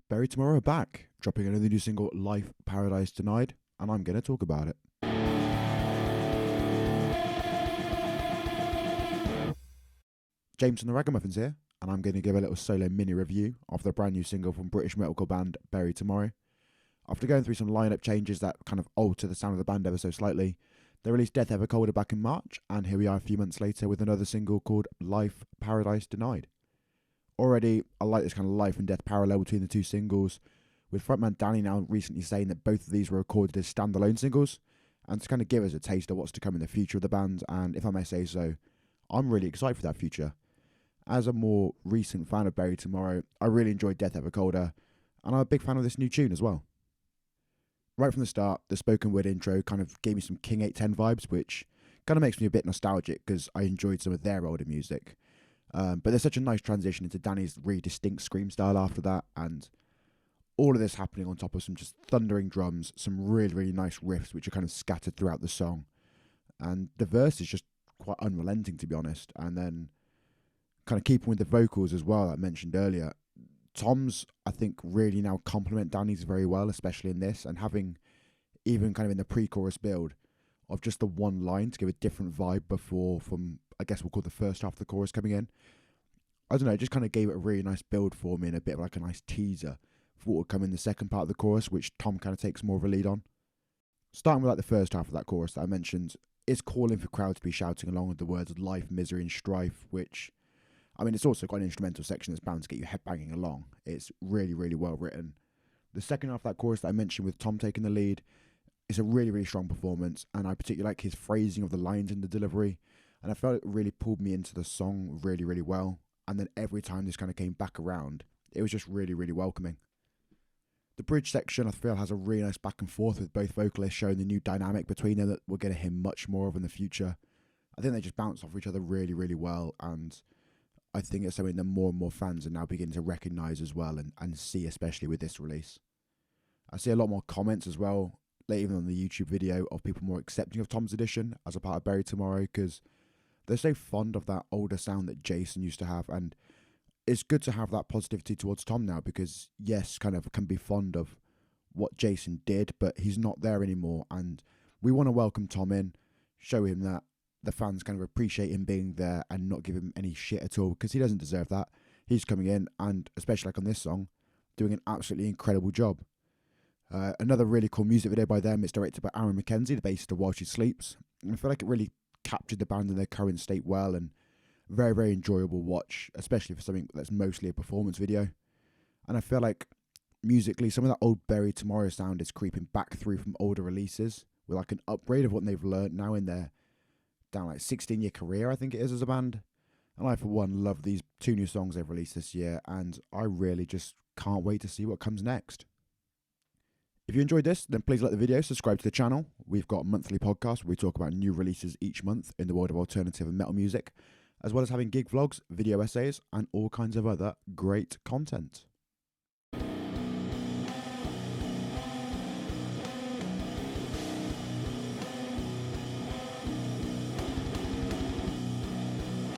Buried Tomorrow are back, dropping another new single, Life Paradise Denied, and I'm going to talk about it. James and the Ragamuffins here, and I'm going to give a little solo mini review of the brand new single from British metalcore band Buried Tomorrow. After going through some lineup changes that kind of alter the sound of the band ever so slightly, they released Death Ever Colder back in March, and here we are a few months later with another single called Life Paradise Denied. Already, I like this kind of life and death parallel between the two singles, with frontman Danny now recently saying that both of these were recorded as standalone singles, and to kind of give us a taste of what's to come in the future of the band, and if I may say so, I'm really excited for that future. As a more recent fan of Buried Tomorrow, I really enjoyed Death Ever Colder, and I'm a big fan of this new tune as well. Right from the start, the spoken word intro kind of gave me some King 810 vibes, which kind of makes me a bit nostalgic because I enjoyed some of their older music. But there's such a nice transition into Danny's really distinct scream style after that, and all of this happening on top of some just thundering drums, some really, really nice riffs which are kind of scattered throughout the song. And the verse is just quite unrelenting, to be honest. And then kind of keeping with the vocals as well, that I mentioned earlier, Tom's, I think, really now complement Danny's very well, especially in this, and having even kind of in the pre-chorus build of just the one line to give a different vibe before from, I guess we'll call the first half of the chorus coming in. I don't know, it just kind of gave it a really nice build for me and a bit of like a nice teaser for what would come in the second part of the chorus, which Tom kind of takes more of a lead on. Starting with like the first half of that chorus that I mentioned, it's calling for crowds to be shouting along with the words life, misery and strife, which, I mean, it's also got an instrumental section that's bound to get you headbanging along. It's really, really well written. The second half of that chorus that I mentioned with Tom taking the lead, it's a really, really strong performance, and I particularly like his phrasing of the lines in the delivery, and I felt it really pulled me into the song really, really well, and then every time this kind of came back around, it was just really, really welcoming. The bridge section, I feel, has a really nice back and forth with both vocalists showing the new dynamic between them that we're going to hear much more of in the future. I think they just bounce off each other really, really well, and I think it's something that more and more fans are now beginning to recognise as well and see, especially with this release. I see a lot more comments as well, even on the YouTube video, of people more accepting of Tom's addition as a part of Buried Tomorrow, because they're so fond of that older sound that Jason used to have, and it's good to have that positivity towards Tom now, because yes, kind of can be fond of what Jason did, but he's not there anymore, and we want to welcome Tom in, show him that the fans kind of appreciate him being there and not give him any shit at all, because he doesn't deserve that. He's coming in, and especially like on this song, doing an absolutely incredible job. Another really cool music video by them. It's directed by Aaron McKenzie, the bassist of While She Sleeps, and I feel like it really captured the band in their current state well, and very, very enjoyable watch, especially for something that's mostly a performance video. And I feel like musically, some of that old Buried Tomorrow sound is creeping back through from older releases with like an upgrade of what they've learned now in their down like 16-year career, I think it is, as a band. And I, for one, love these two new songs they've released this year, and I really just can't wait to see what comes next. If you enjoyed this, then please like the video, subscribe to the channel. We've got a monthly podcast where we talk about new releases each month in the world of alternative and metal music, as well as having gig vlogs, video essays, and all kinds of other great content.